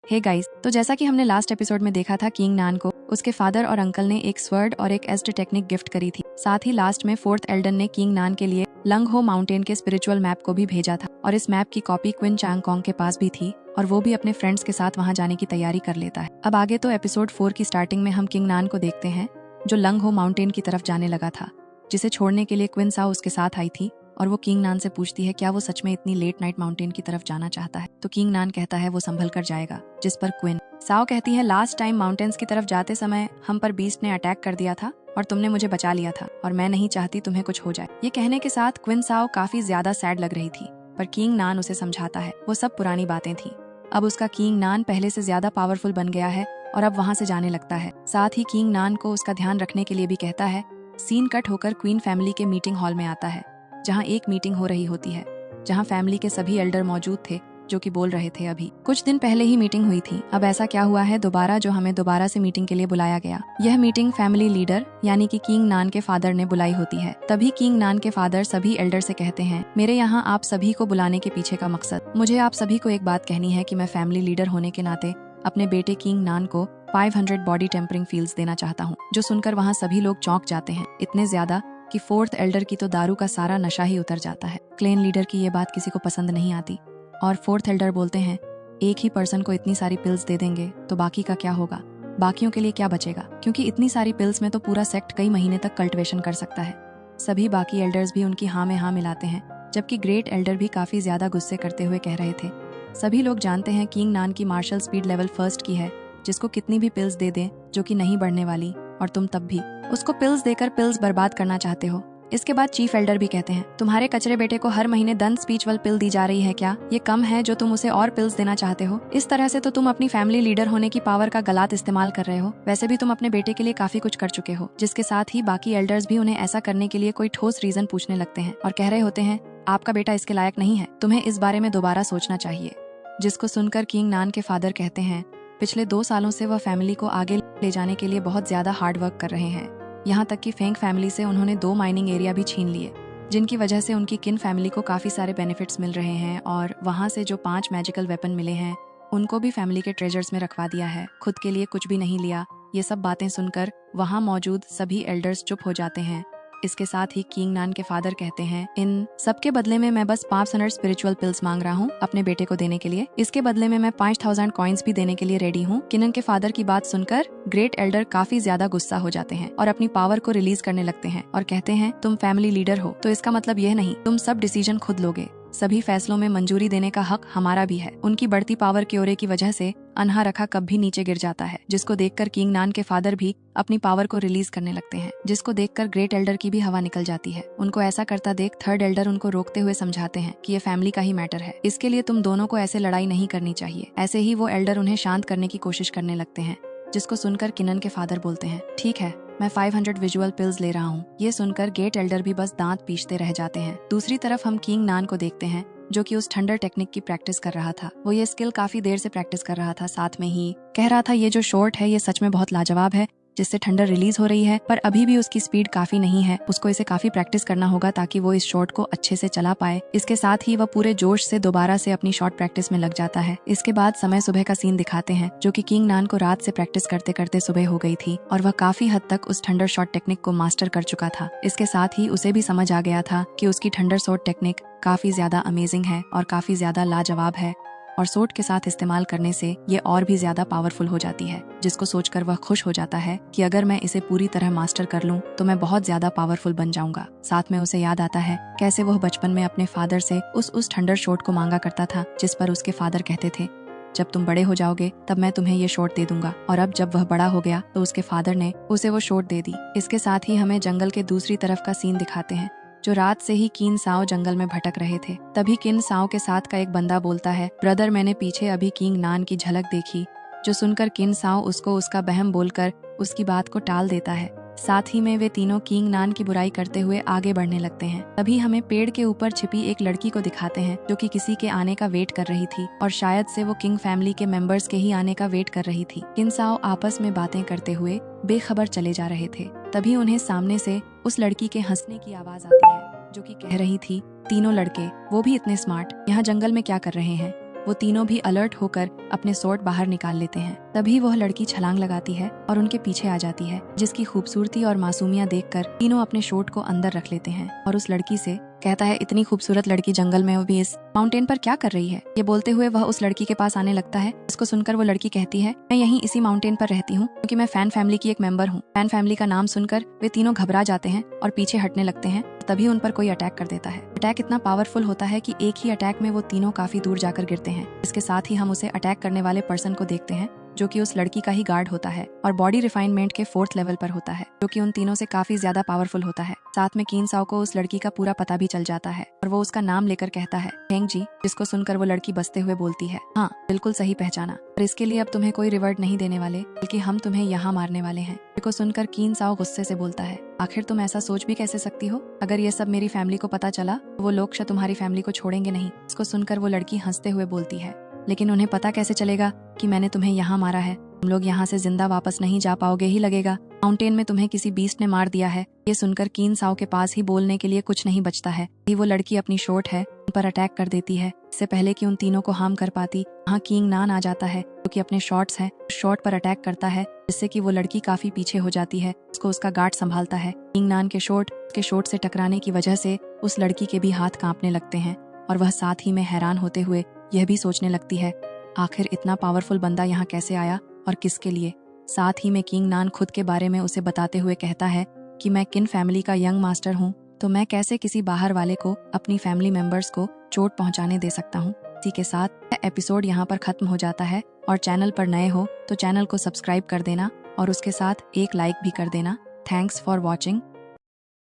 Hey guys, तो जैसा कि हमने लास्ट एपिसोड में देखा था, किंग नान को उसके फादर और अंकल ने एक स्वर्ड और एक एस्ड टेक्निक गिफ्ट करी थी। साथ ही लास्ट में फोर्थ एल्डर ने किंग नान के लिए लंग हो माउंटेन के स्पिरिचुअल मैप को भी भेजा था और इस मैप की कॉपी क्विन चांगकोंग के पास भी थी और वो भी अपने फ्रेंड्स के साथ वहां जाने की तैयारी कर लेता है। अब आगे तो एपिसोड 4 की स्टार्टिंग में हम किंग नान को देखते हैं जो लंग हो माउंटेन की तरफ जाने लगा था, जिसे छोड़ने के लिए क्विन साओ उसके साथ आई थी और वो किंग नान से पूछती है क्या वो सच में इतनी लेट नाइट माउंटेन की तरफ जाना चाहता है। तो किंग नान कहता है वो संभल कर जाएगा, जिस पर क्विन साओ कहती है लास्ट टाइम माउंटेन्स की तरफ जाते समय हम पर बीस्ट ने अटैक कर दिया था और तुमने मुझे बचा लिया था और मैं नहीं चाहती तुम्हें कुछ हो जाए। ये कहने के साथ क्विन साओ काफी ज्यादा सैड लग रही थी, पर किंग नान उसे समझाता है वो सब पुरानी बातें थी। अब उसका किंग नान पहले से ज्यादा पावरफुल बन गया है और अब वहाँ से जाने लगता है। साथ ही किंग नान को उसका ध्यान रखने के लिए भी कहता है। सीन कट होकर क्वीन फैमिली के मीटिंग हॉल में आता है, जहाँ एक मीटिंग हो रही होती है, जहाँ फैमिली के सभी एल्डर मौजूद थे जो कि बोल रहे थे अभी कुछ दिन पहले ही मीटिंग हुई थी। अब ऐसा क्या हुआ है दोबारा जो हमें दोबारा से मीटिंग के लिए बुलाया गया। यह मीटिंग फैमिली लीडर यानी कि किंग नान के फादर ने बुलाई होती है। तभी किंग नान के फादर सभी एल्डर से कहते हैं मेरे यहाँ आप सभी को बुलाने के पीछे का मकसद, मुझे आप सभी को एक बात कहनी है कि मैं फैमिली लीडर होने के नाते अपने बेटे किंग नान को 500 बॉडी टेम्परिंग फील्स देना चाहता हूँ। जो सुनकर वहाँ सभी लोग चौंक जाते हैं, इतने ज्यादा कि फोर्थ एल्डर की तो दारू का सारा नशा ही उतर जाता है। क्लेन लीडर की ये बात किसी को पसंद नहीं आती और फोर्थ एल्डर बोलते हैं एक ही पर्सन को इतनी सारी पिल्स दे देंगे तो बाकी का क्या होगा, बाकियों के लिए क्या बचेगा, क्योंकि इतनी सारी पिल्स में तो पूरा सेक्ट कई महीने तक कल्टिवेशन कर सकता है। सभी बाकी एल्डर्स भी उनकी हाँ में हाँ मिलाते हैं, जबकि ग्रेट एल्डर भी काफी ज्यादा गुस्से करते हुए कह रहे थे सभी लोग जानते हैं किंग नान की मार्शल स्पीड लेवल फर्स्ट की है, जिसको कितनी भी पिल्स दे दें जो कि नहीं बढ़ने वाली, और तुम तब भी उसको पिल्स देकर पिल्स बर्बाद करना चाहते हो। इसके बाद चीफ एल्डर भी कहते हैं तुम्हारे कचरे बेटे को हर महीने 10 स्पीचवल पिल दी जा रही है क्या, ये कम है जो तुम उसे और पिल्स देना चाहते हो। इस तरह से तो तुम अपनी फैमिली लीडर होने की पावर का गलत इस्तेमाल कर रहे हो। वैसे भी तुम अपने बेटे के लिए काफी कुछ कर चुके हो। जिसके साथ ही बाकी एल्डर्स भी उन्हें ऐसा करने के लिए कोई ठोस रीजन पूछने लगते हैं और कह रहे होते हैं आपका बेटा इसके लायक नहीं है, तुम्हें इस बारे में दोबारा सोचना चाहिए। जिसको सुनकर किंग नान के फादर कहते हैं पिछले 2 सालों से वह फैमिली को आगे ले जाने के लिए बहुत ज्यादा हार्ड वर्क कर रहे हैं। यहाँ तक कि फेंग फैमिली से उन्होंने 2 माइनिंग एरिया भी छीन लिए, जिनकी वजह से उनकी किन फैमिली को काफी सारे बेनिफिट्स मिल रहे हैं और वहाँ से जो 5 मैजिकल वेपन मिले हैं उनको भी फैमिली के ट्रेजर्स में रखवा दिया है, खुद के लिए कुछ भी नहीं लिया। ये सब बातें सुनकर वहाँ मौजूद सभी एल्डर्स चुप हो जाते हैं। इसके साथ ही किंग नान के फादर कहते हैं इन सबके बदले में मैं बस 500 स्पिरिचुअल पिल्स मांग रहा हूँ अपने बेटे को देने के लिए। इसके बदले में मैं 5000 कॉइन्स भी देने के लिए रेडी हूँ। किनन के फादर की बात सुनकर ग्रेट एल्डर काफी ज्यादा गुस्सा हो जाते हैं और अपनी पावर को रिलीज करने लगते हैं और कहते हैं तुम फैमिली लीडर हो तो इसका मतलब यह नहीं तुम सब डिसीजन खुद लोगे, सभी फैसलों में मंजूरी देने का हक हमारा भी है। उनकी बढ़ती पावर की ओरे की वजह से अनहा रखा कब भी नीचे गिर जाता है, जिसको देखकर किंग नान के फादर भी अपनी पावर को रिलीज करने लगते हैं, जिसको देखकर ग्रेट एल्डर की भी हवा निकल जाती है। उनको ऐसा करता देख थर्ड एल्डर उनको रोकते हुए समझाते हैं कि ये फैमिली का ही मैटर है, इसके लिए तुम दोनों को ऐसे लड़ाई नहीं करनी चाहिए। ऐसे ही वो एल्डर उन्हें शांत करने की कोशिश करने लगते हैं, जिसको सुनकर किनन के फादर बोलते हैं ठीक है मैं 500 विजुअल पिल्स ले रहा हूँ। ये सुनकर गेट एल्डर भी बस दांत पीसते रह जाते हैं। दूसरी तरफ हम किंग नान को देखते हैं जो कि उस थंडर टेक्निक की प्रैक्टिस कर रहा था। वो ये स्किल काफी देर से प्रैक्टिस कर रहा था, साथ में ही कह रहा था ये जो शॉट है ये सच में बहुत लाजवाब है, जिससे थंडर रिलीज हो रही है, पर अभी भी उसकी स्पीड काफी नहीं है, उसको इसे काफी प्रैक्टिस करना होगा ताकि वो इस शॉट को अच्छे से चला पाए। इसके साथ ही वह पूरे जोश से दोबारा से अपनी शॉट प्रैक्टिस में लग जाता है। इसके बाद समय सुबह का सीन दिखाते हैं जो कि किंग नान को रात से प्रैक्टिस करते करते सुबह हो गई थी और वह काफी हद तक उस थंडर शॉट टेक्निक को मास्टर कर चुका था। इसके साथ ही उसे भी समझ आ गया था कि उसकी थंडर शॉट टेक्निक काफी ज्यादा अमेजिंग है और काफी ज्यादा लाजवाब है और सोट के साथ इस्तेमाल करने से ये और भी ज्यादा पावरफुल हो जाती है, जिसको सोचकर वह खुश हो जाता है कि अगर मैं इसे पूरी तरह मास्टर कर लूं तो मैं बहुत ज्यादा पावरफुल बन जाऊंगा। साथ में उसे याद आता है कैसे वह बचपन में अपने फादर से उस थंडर शॉट को मांगा करता था, जिस पर उसके फादर कहते थे जब तुम बड़े हो जाओगे तब मैं तुम्हें ये शॉट दे दूंगा, और अब जब वह बड़ा हो गया तो उसके फादर ने उसे वो शॉट दे दी। इसके साथ ही हमें जंगल के दूसरी तरफ का सीन दिखाते हैं जो रात से ही किन साओ जंगल में भटक रहे थे। तभी किन साओ के साथ का एक बंदा बोलता है ब्रदर मैंने पीछे अभी किंग नान की झलक देखी। जो सुनकर किन साओ उसको उसका बहम बोलकर उसकी बात को टाल देता है। साथ ही में वे तीनों किंग नान की बुराई करते हुए आगे बढ़ने लगते हैं। तभी हमें पेड़ के ऊपर छिपी एक लड़की को दिखाते हैं जो कि किसी के आने का वेट कर रही थी और शायद से वो किंग फैमिली के मेंबर्स के ही आने का वेट कर रही थी। किन साओ आपस में बातें करते हुए बेखबर चले जा रहे थे। तभी उन्हें सामने से उस लड़की के हंसने की आवाज आती है जो कि कह रही थी तीनों लड़के वो भी इतने स्मार्ट यहाँ जंगल में क्या कर रहे हैं। वो तीनों भी अलर्ट होकर अपने स्वॉर्ड बाहर निकाल लेते हैं। तभी वह लड़की छलांग लगाती है और उनके पीछे आ जाती है, जिसकी खूबसूरती और मासूमियत देखकर तीनों अपने शॉट को अंदर रख लेते हैं और उस लड़की से कहता है, इतनी खूबसूरत लड़की जंगल में, वो भी इस माउंटेन पर क्या कर रही है। ये बोलते हुए वह उस लड़की के पास आने लगता है। इसको सुनकर वो लड़की कहती है, मैं यहीं इसी माउंटेन पर रहती हूँ क्योंकि मैं फैन फैमिली की एक मेंबर हूँ। फैन फैमिली का नाम सुनकर वे तीनों घबरा जाते हैं और पीछे हटने लगते हैं। तभी उन पर कोई अटैक कर देता है। अटैक इतना पावरफुल होता है कि एक ही अटैक में वो तीनों काफी दूर जाकर गिरते हैं। इसके साथ ही हम उसे अटैक करने वाले पर्सन को देखते हैं, जो कि उस लड़की का ही गार्ड होता है और बॉडी रिफाइनमेंट के 4th लेवल पर होता है, जो कि उन तीनों से काफी ज्यादा पावरफुल होता है। साथ में कीन साओ को उस लड़की का पूरा पता भी चल जाता है और वो उसका नाम लेकर कहता है, फेंग जी, जिसको सुनकर वो लड़की बसते हुए बोलती है, हाँ बिल्कुल सही पहचाना, और इसके लिए अब तुम्हें कोई रिवॉर्ड नहीं देने वाले, बल्कि हम तुम्हें यहाँ मारने वाले हैं। जिसको सुनकर कीन साओ गुस्से से बोलता है, आखिर तुम ऐसा सोच भी कैसे सकती हो? अगर ये सब मेरी फैमिली को पता चला तो वो लोग शायद तुम्हारी फैमिली को छोड़ेंगे नहीं। इसको सुनकर वो लड़की हंसते हुए बोलती है, लेकिन उन्हें पता कैसे चलेगा कि मैंने तुम्हें यहाँ मारा है? तुम लोग यहाँ से जिंदा वापस नहीं जा पाओगे ही लगेगा। माउंटेन में तुम्हें किसी बीस्ट ने मार दिया है। ये सुनकर कीन साओ के पास ही बोलने के लिए कुछ नहीं बचता है। ही वो लड़की अपनी शॉट है उन पर अटैक कर देती है। इससे पहले कि उन तीनों को हार्म कर पाती, वहाँ किंग नान आ जाता है, जो कि अपने शॉट्स हैं शॉट पर अटैक करता है, जिससे कि वो लड़की काफी पीछे हो जाती है। उसको उसका गार्ड संभालता है। किंग नान के शॉट से टकराने की वजह से उस लड़की के भी हाथ कांपने लगते हैं और वह साथ ही में हैरान होते हुए यह भी सोचने लगती है, आखिर इतना पावरफुल बंदा यहाँ कैसे आया और किसके लिए। साथ ही में किंग नान खुद के बारे में उसे बताते हुए कहता है कि मैं किन फैमिली का यंग मास्टर हूँ, तो मैं कैसे किसी बाहर वाले को अपनी फैमिली मेंबर्स को चोट पहुंचाने दे सकता हूँ। इसी के साथ एपिसोड यहाँ पर खत्म हो जाता है और चैनल पर नए हो तो चैनल को सब्सक्राइब कर देना और उसके साथ एक लाइक भी कर देना। Thanks for watching.